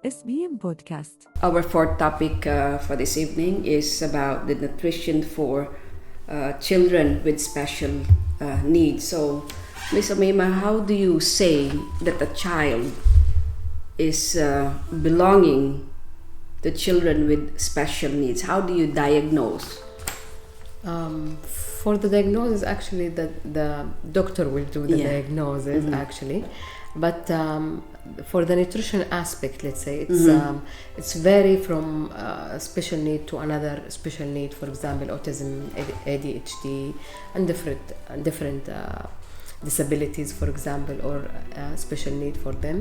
SBM بودكاست. Our fourth topic for this evening is about the nutrition for children with special needs. So, Ms. Amima, how do you say that a child is belonging to children with special needs? How do you diagnose? For the diagnosis, actually, the doctor will do the diagnosis, actually. But for the nutrition aspect, let's say, it's vary from special need to another special need. For example, autism, ADHD, and different disabilities, for example, or special need for them.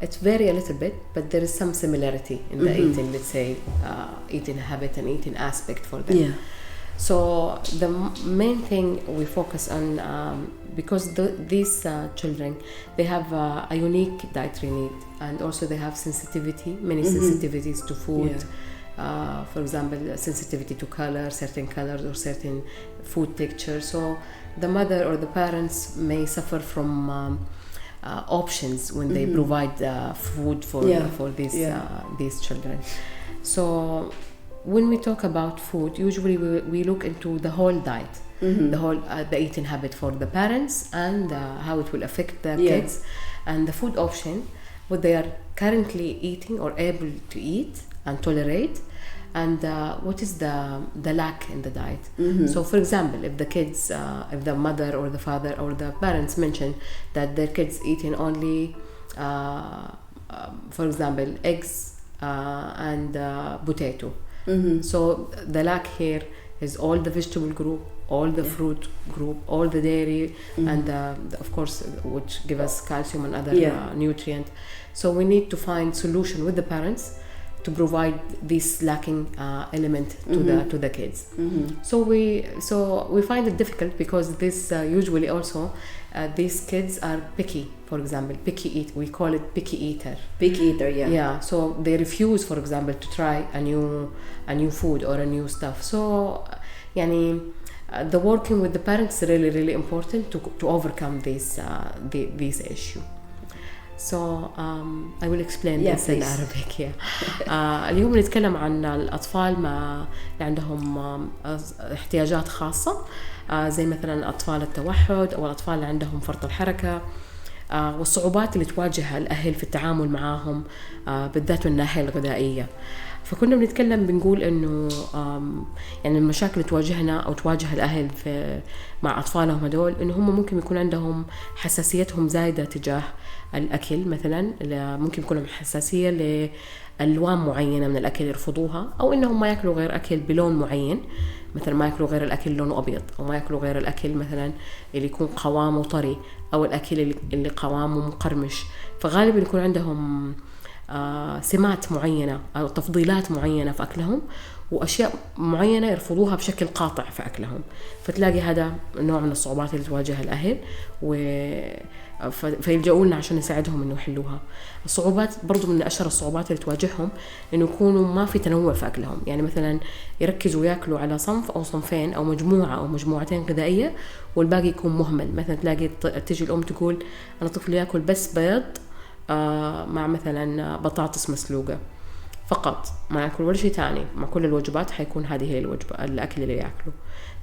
It vary a little bit, but there is some similarity in the eating, let's say, eating habit and eating aspect for them. Yeah. So the main thing we focus on, because these children, they have a unique dietary need, and also they have many sensitivities to food. For example, sensitivity to color, certain colors or certain food texture. So the mother or the parents may suffer from options when they provide food for these children. So when we talk about food, usually we look into the whole diet, the eating habit for the parents, and how it will affect the kids, and the food option, what they are currently eating or able to eat and tolerate, and what is the lack in the diet. So for example, if the kids, if the mother or the father or the parents mention that their kids eating only, for example, eggs and potato, so the lack here is all the vegetable group, all the fruit group, all the dairy, and of course, which give us calcium and other nutrient. So we need to find solution with the parents to provide this lacking element to the kids. So we find it difficult because this usually also these kids are picky. For example, we call it picky eater. Picky eater, Yeah. So they refuse, for example, to try a new food or a new stuff. So, the working with the parents is really important to overcome this issue. So I will explain this in Arabic. اليوم نتكلم عن الأطفال اللي عندهم احتياجات خاصة، زي مثلا أطفال التوحد أو الأطفال اللي عندهم فرط الحركة، والصعوبات اللي تواجه الأهل في التعامل معهم، بالذات من الناحية الغذائية. فكنا بنقول إنه المشاكل اللي تواجهنا أو تواجه الأهل مع أطفالهم هدول، إنه هم ممكن يكون عندهم حساسيتهم زايدة تجاه الأكل. مثلا ممكن يكون حساسية لألوان معينة من الأكل يرفضوها، أو إنهم ما يأكلوا غير أكل بلون معين، مثلا ما يأكلوا غير الأكل لونه أبيض، أو ما يأكلوا غير الأكل مثلا اللي يكون قوامه طري، أو الأكل اللي قوامه مقرمش. فغالبا يكون عندهم سمات معينة أو تفضيلات معينة في أكلهم، وأشياء معينة يرفضوها بشكل قاطع في أكلهم. فتلاقي هذا نوع من الصعوبات اللي تواجه الأهل، فيلجأوا لنا عشان نساعدهم إنه يحلوها. الصعوبات برضو من أشهر الصعوبات اللي تواجههم إنه يكونوا ما في تنوع في أكلهم. مثلا يركزوا يأكلوا على صنف أو صنفين أو مجموعة أو مجموعتين غذائية، والباقي يكون مهمل. مثلا تلاقي تيجي الأم تقول أنا طفلي يأكل بس بيض مع مثلا بطاطس مسلوقة فقط، ما يأكل ولا شيء تاني. مع كل الوجبات حيكون هذه هي الوجبة الأكل اللي يأكله.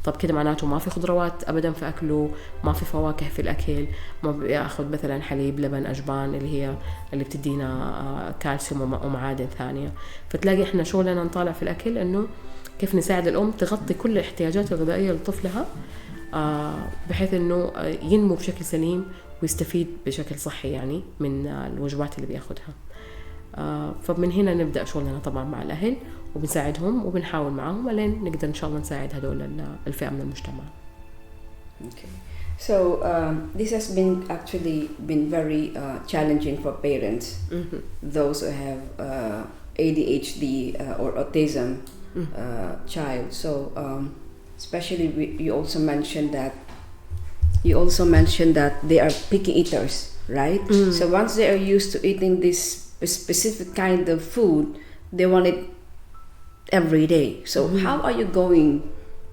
طب كده معناته ما في خضروات أبدا في أكله، ما في فواكه في الأكل، ما بياخد مثلا حليب، لبن، أجبان اللي بتدينا كالسيوم ومعادن ثانية. فتلاقي إحنا شغلنا نطالع في الأكل إنه كيف نساعد الأم تغطي كل الاحتياجات الغذائية لطفلها، بحيث إنه ينمو بشكل سليم ويستفيد بشكل صحي من الوجبات اللي بياخدها. فمن هنا نبدأ شغلنا طبعا مع الأهل، وبنساعدهم وبنحاول معهم لين نقدر إن شاء الله نساعد هدول الفئة من المجتمع. Okay. So this has been very challenging for parents, those who have ADHD or autism child. So especially you also mentioned that they are picky eaters, right? So once they are used to eating this specific kind of food, they want it every day. So how are you going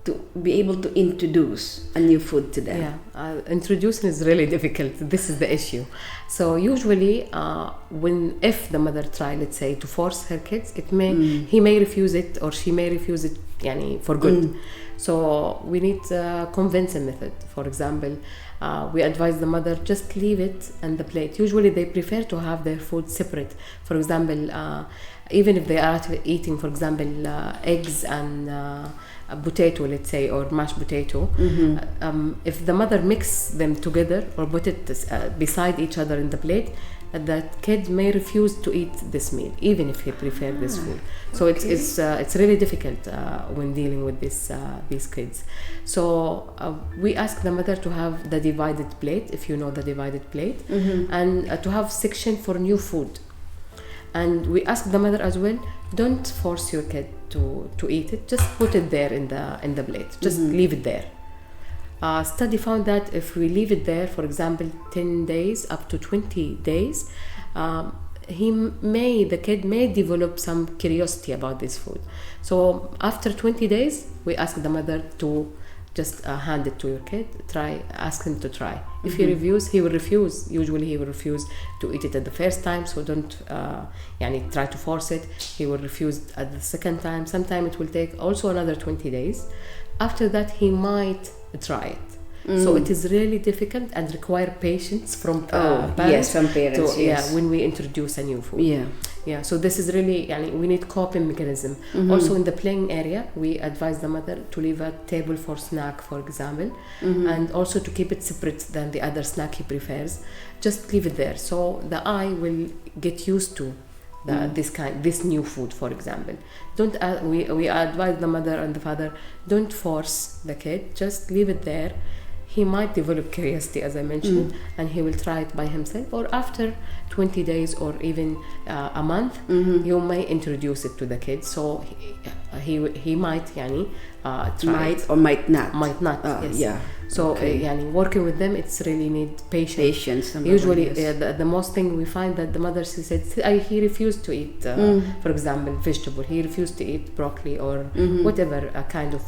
to be able to introduce a new food to them? Introducing is really difficult. This is the issue. So usually if the mother try, let's say, to force her kids, he may refuse it or she may refuse it for good. So we need a convincing method. For example, we advise the mother just leave it on the plate. Usually they prefer to have their food separate. For example, even if they are eating, for example, eggs and a potato, let's say, or mashed potato, if the mother mix them together or put it beside each other in the plate, that kid may refuse to eat this meal, even if he prefer this food. So it's really difficult when dealing with these kids. So we ask the mother to have the divided plate, if you know the divided plate, and to have section for new food. And we ask the mother as well, don't force your kid to eat it. Just put it there in the plate. Just leave it there. Study found that if we leave it there, for example, 10 days up to 20 days, the kid may develop some curiosity about this food. So after 20 days, we ask the mother to just hand it to your kid, ask him to try. If he refuses, he will refuse. Usually he will refuse to eat it at the first time, so don't try to force it. He will refuse at the second time. Sometimes it will take also another 20 days. After that, he might try it. So it is really difficult and require patience from parents. Yes, from parents. Yeah, when we introduce a new food. Yeah. So this is really, we need coping mechanism. Also in the playing area, we advise the mother to leave a table for snack, for example, and also to keep it separate than the other snack he prefers. Just leave it there, so the eye will get used to this new food, for example. We advise the mother and the father, don't force the kid, just leave it there. He might develop curiosity, as I mentioned, and he will try it by himself, or after 20 days or even a month, you may introduce it to the kid. So he might try might it. or might not. Yes. So working with them, it's really need patience. Usually the most thing we find that the mother, she said he refused to eat for example vegetable, he refused to eat broccoli or whatever kind of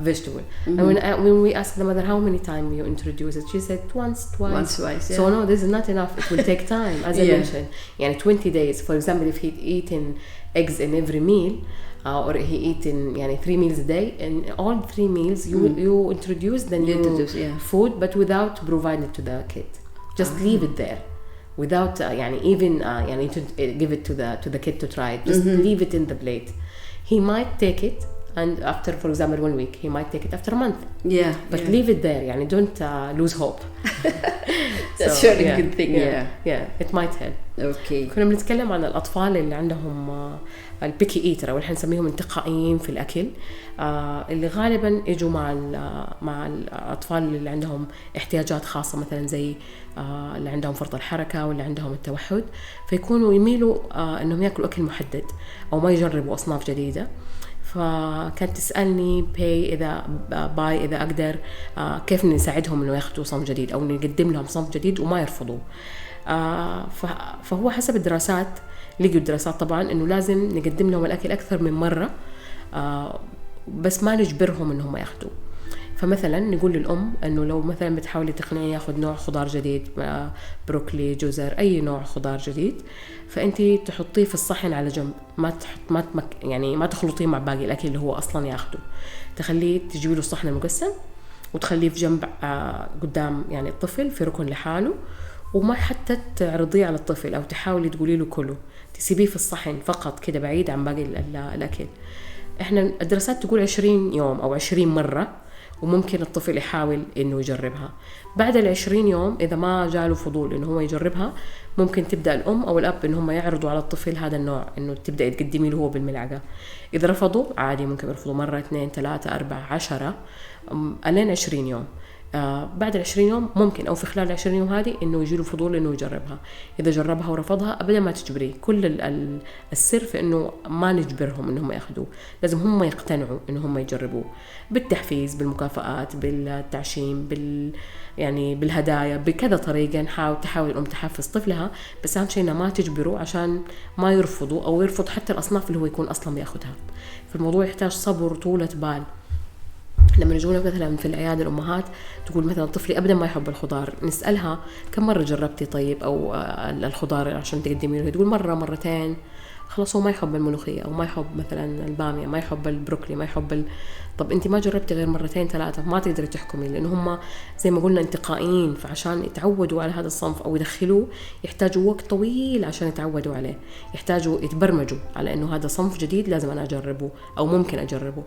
vegetable. And when we ask the mother how many times you introduce it, she said once, twice. So no, this is not enough. It will take time, as I mentioned. 20 days. For example, if he'd eaten eggs in every meal, or he eaten 3 meals a day, and all 3 meals you introduce the new food, but without providing it to the kid. Just leave it there without even to give it to the kid to try it. Just leave it in the plate. He might take it, and after, for example, 1 week, he might take it after a month. But leave it there. Don't lose hope. That's really a good thing. It might help. Okay. كنا بنتكلم عن الأطفال اللي عندهم البيكي إيتر، أو اللي نسميهم انتقائيين في الأكل، اللي غالبا يجوا مع الأطفال اللي عندهم احتياجات خاصة، مثلا زي اللي عندهم فرط الحركة واللي عندهم التوحد، فيكونوا يميلوا أنهم يأكلوا أكل محدد أو ما يجربوا أصناف جديدة. فكانت تسألني باي إذا أقدر كيف نساعدهم إنه ياخدوا صنف جديد أو نقدم لهم صنف جديد وما يرفضوا. فهو حسب الدراسات، لقوا الدراسات طبعا إنه لازم نقدم لهم الأكل أكثر من مرة، بس ما نجبرهم إنهم ياخدوا. فمثلا نقول للأم إنه لو مثلا بتحاولي تقنعيه ياخد نوع خضار جديد، بروكلي، جزر، أي نوع خضار جديد، فأنتي تحطيه في الصحن على جنب، ما تخلطيه مع باقي الأكل اللي هو أصلا ياخده. تخليه تجيبي له الصحن المقسم وتخليه في جنب قدام الطفل في ركن لحاله، وما حتى تعرضيه على الطفل أو تحاولي تقولي له كله، تسيبيه في الصحن فقط كده بعيد عن باقي الأكل. إحنا الدراسات تقول 20 يوم أو 20 مرة، وممكن الطفل يحاول إنه يجربها. بعد 20 يوم إذا ما جاله فضول إنه هو يجربها، ممكن تبدأ الأم أو الأب إن هم يعرضوا على الطفل هذا النوع، إنه تبدأ تقدمي له هو بالملعقة. إذا رفضوا عادي، ممكن يرفضوا مرة، 2، 3، 4، 10 ألين 20 يوم. بعد 20 يوم ممكن أو في خلال 20 يوم هذه إنه يجيله فضول إنه يجربها. إذا جربها ورفضها أبدا ما تجبريه. كل السر في إنه ما نجبرهم إنهم يأخذوه، لازم هم يقتنعوا إنهم يجربوه بالتحفيز، بالمكافآت، بالتعشيم، يعني بالهدايا، بكذا طريقة. تحاول الأم تحفز طفلها، بس أهم شيء إنها ما تجبره عشان ما يرفضوا أو يرفض حتى الأصناف اللي هو يكون أصلا بياخدها. فالموضوع يحتاج صبر وطولة بال. لما يجونا مثلا في العيادة الأمهات تقول مثلا طفلي أبدا ما يحب الخضار، نسألها كم مرة جربتي طيب أو الخضار عشان تقدمي له؟ تقول مرة مرتين، خلاص هو ما يحب الملوخية أو ما يحب مثلا البامية، ما يحب البروكلي، ما يحب طب أنت ما جربتي غير مرتين ثلاثة، ما تقدري تحكمي، لأن هم زي ما قلنا انتقائيين. فعشان يتعودوا على هذا الصنف أو يدخلوه يحتاجوا وقت طويل عشان يتعودوا عليه، يحتاجوا يتبرمجوا على إنه هذا صنف جديد لازم أنا أجربه أو ممكن أجربه.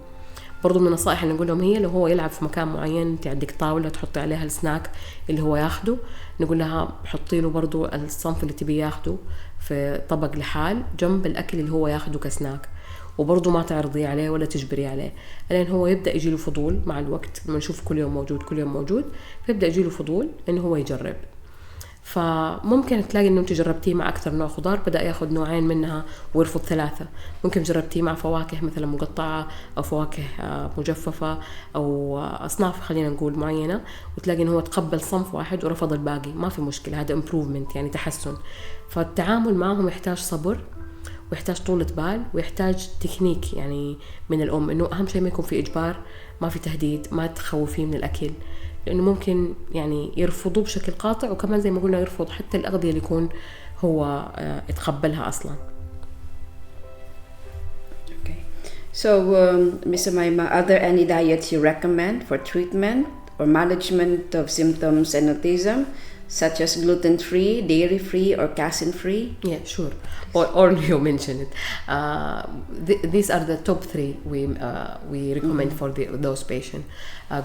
برضو من النصائح اللي نقول لهم هي لو هو يلعب في مكان معين، انت عندك طاولة تحطي عليها السناك اللي هو ياخده، نقول لها حطي له برضو الصنف اللي تبي ياخده في طبق لحال جنب الأكل اللي هو ياخده كسناك، وبرضو ما تعرضي عليه ولا تجبري عليه، لأن هو يبدأ يجيله فضول مع الوقت. لما نشوف كل يوم موجود كل يوم موجود فيبدأ يجيله فضول إنه هو يجرب. فممكن تلاقي إنه أنت جربتيه مع أكثر نوع خضار بدأ ياخد نوعين منها ويرفض ثلاثة. ممكن جربتيه مع فواكه مثلا مقطعة أو فواكه مجففة أو أصناف خلينا نقول معينة، وتلاقي إنه هو تقبل صنف واحد ورفض الباقي. ما في مشكلة، هذا improvement يعني تحسن. فالتعامل معهم يحتاج صبر ويحتاج طولة بال ويحتاج تكنيك يعني من الأم، إنه أهم شيء ما يكون في إجبار، ما في تهديد، ما تخوفيه من الأكل، لأنه ممكن يعني يرفضوه بشكل قاطع، وكمان زي ما قلنا يرفض حتى الأغذية اللي يكون هو يتقبلها أصلا. Okay. So, Ms. Amima, are there any diets you recommend for treatment or management of symptoms and autism, such as gluten-free, dairy-free, or casein-free? Yeah, sure. Or you mentioned it. These are the top 3 we recommend for those patients.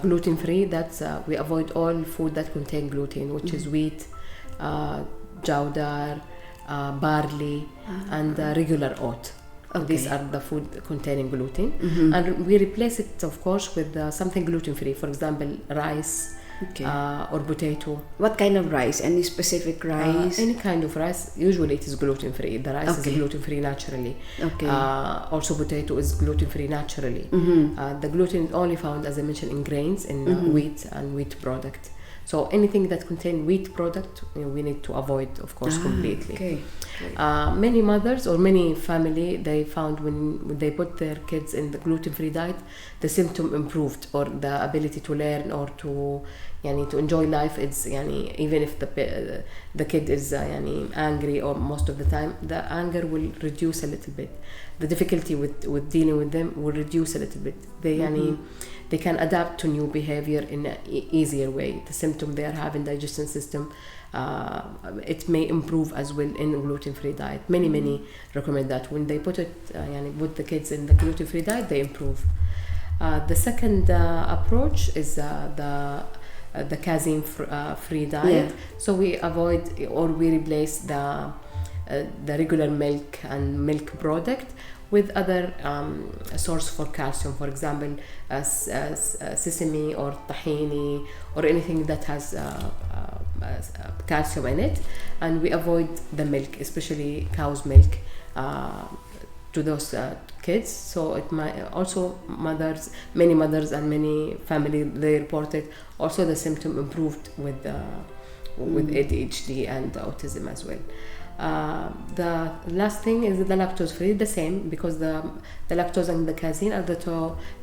Gluten-free, that's we avoid all food that contain gluten, which is wheat, jowdar, barley, and regular oat. Okay. These are the food containing gluten, and we replace it, of course, with something gluten-free. For example, rice. Okay. Or potato. What kind of rice? Any specific rice? Any kind of rice. Usually it is gluten-free. The rice is gluten-free naturally. Okay. Also potato is gluten-free naturally. The gluten is only found, as I mentioned, in grains, in wheat and wheat product. So anything that contains wheat product, we need to avoid, of course, completely. Okay. Many mothers or many family, they found when they put their kids in the gluten-free diet, the symptom improved, or the ability to learn or to enjoy life. It's even if the kid is angry, or most of the time the anger will reduce a little bit. The difficulty with dealing with them will reduce a little bit. They can adapt to new behavior in an easier way. The symptom they are having, digestion system, it may improve as well in gluten-free diet. Many recommend that when they put put the kids in the gluten-free diet, they improve. The second approach is the casein-free diet. Yeah. So we avoid or we replace the regular milk and milk product with other source for calcium, for example, sesame or tahini or anything that has calcium in it, and we avoid the milk, especially cow's milk, to those kids. So it might also many mothers and many family, they reported also the symptom improved with ADHD and autism as well. The last thing is the lactose free, the same, because the lactose and the casein are the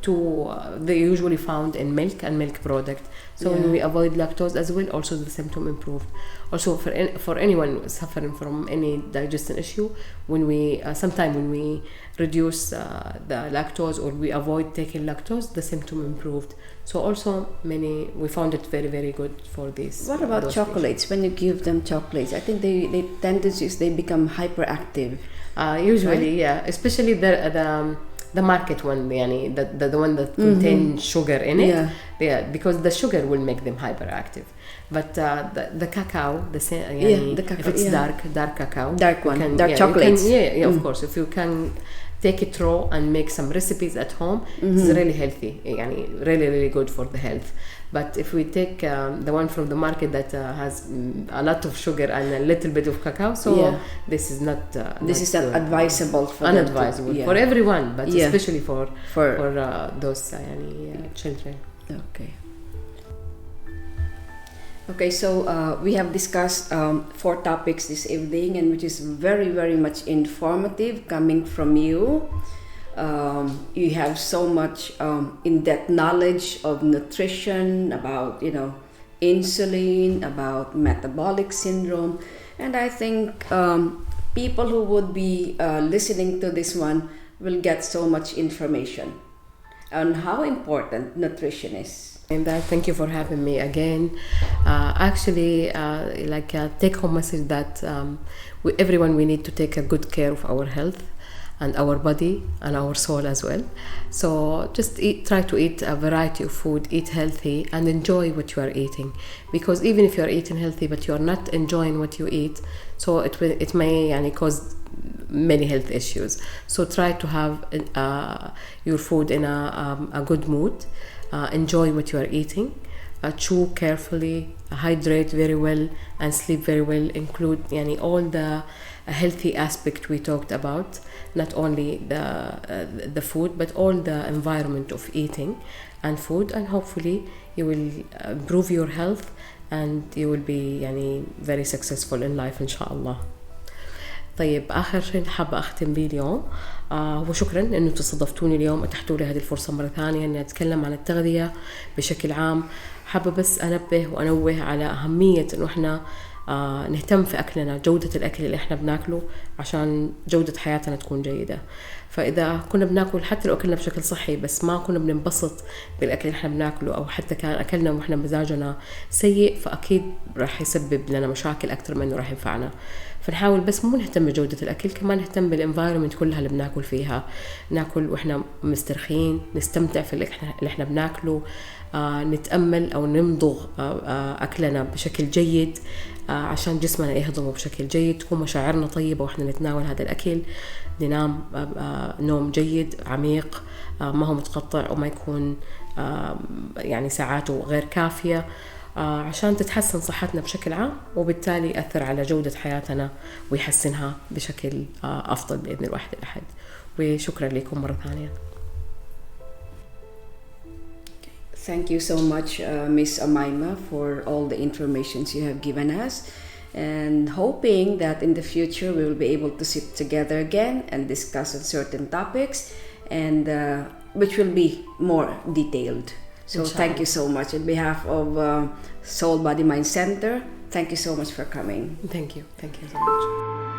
two they usually found in milk and milk product. So when we avoid lactose as well, also the symptom improved. Also for anyone suffering from any digestion issue, when we reduce the lactose or we avoid taking lactose, the symptom improved. So also we found it very, very good for this. What about chocolates? When you give them chocolates, I think they tendencies they become hyperactive. Usually, right? Yeah, especially the market one, the one that contains sugar in it. Yeah, because the sugar will make them hyperactive. But the cacao, the cacao, if it's dark cacao, dark chocolates. Of course, if you can take it raw and make some recipes at home, it's really healthy, really, really good for the health. But if we take the one from the market that has a lot of sugar and a little bit of cacao, so this is not advisable for unadvisable for everyone, but especially for those children. Okay, so we have discussed 4 topics this evening, and which is very, very much informative coming from you. You have so much in-depth knowledge of nutrition, about insulin, about metabolic syndrome, and I think people who would be listening to this one will get so much information on how important nutrition is. And thank you for having me again. Actually, take-home message that everyone, we need to take a good care of our health and our body and our soul as well. So just try to eat a variety of food, eat healthy, and enjoy what you are eating. Because even if you are eating healthy but you are not enjoying what you eat, so it may cause many health issues. So try to have your food in a good mood. Enjoy what you are eating. Chew carefully, hydrate very well, and sleep very well. Include all the healthy aspect we talked about, not only the food but all the environment of eating and food, and hopefully you will improve your health and you will be very successful in life إن شاء الله. طيب آخر شيء حابة أختم به اليوم هو شكرا إنه تصادفتوني اليوم، أتحتوا لي هذه الفرصة مرة ثانية إني أتكلم عن التغذية بشكل عام. حابة بس أنبه وأنوه على أهمية إنه إحنا نهتم في أكلنا، جودة الأكل اللي إحنا بناكله عشان جودة حياتنا تكون جيدة. فإذا كنا بناكل حتى لو أكلنا بشكل صحي بس ما كنا بننبسط بالأكل اللي إحنا بناكله، أو حتى كان أكلنا وإحنا مزاجنا سيء، فأكيد راح يسبب لنا مشاكل أكتر من إنه راح ينفعنا. فنحاول بس مو نهتم بجودة الأكل، كمان نهتم بالإنفايرمنت كلها اللي بناكل فيها، ناكل وإحنا مسترخين، نستمتع في اللي إحنا بناكله، نتأمل أو نمضغ أكلنا بشكل جيد عشان جسمنا يهضمه بشكل جيد، تكون مشاعرنا طيبة وإحنا نتناول هذا الأكل، ننام نوم جيد عميق ما هو متقطع وما يكون ساعاته غير كافية، عشان تتحسن صحتنا بشكل عام، وبالتالي يأثر على جودة حياتنا ويحسنها بشكل أفضل بإذن الواحد الأحد. وشكرا لكم مرة ثانية. Thank you so much, Miss Amima, for all the information you have given us, and hoping that in the future we will be able to sit together again and discuss on certain topics, and which will be more detailed. So thank you so much. On behalf of Soul Body Mind Center, thank you so much for coming. Thank you so much.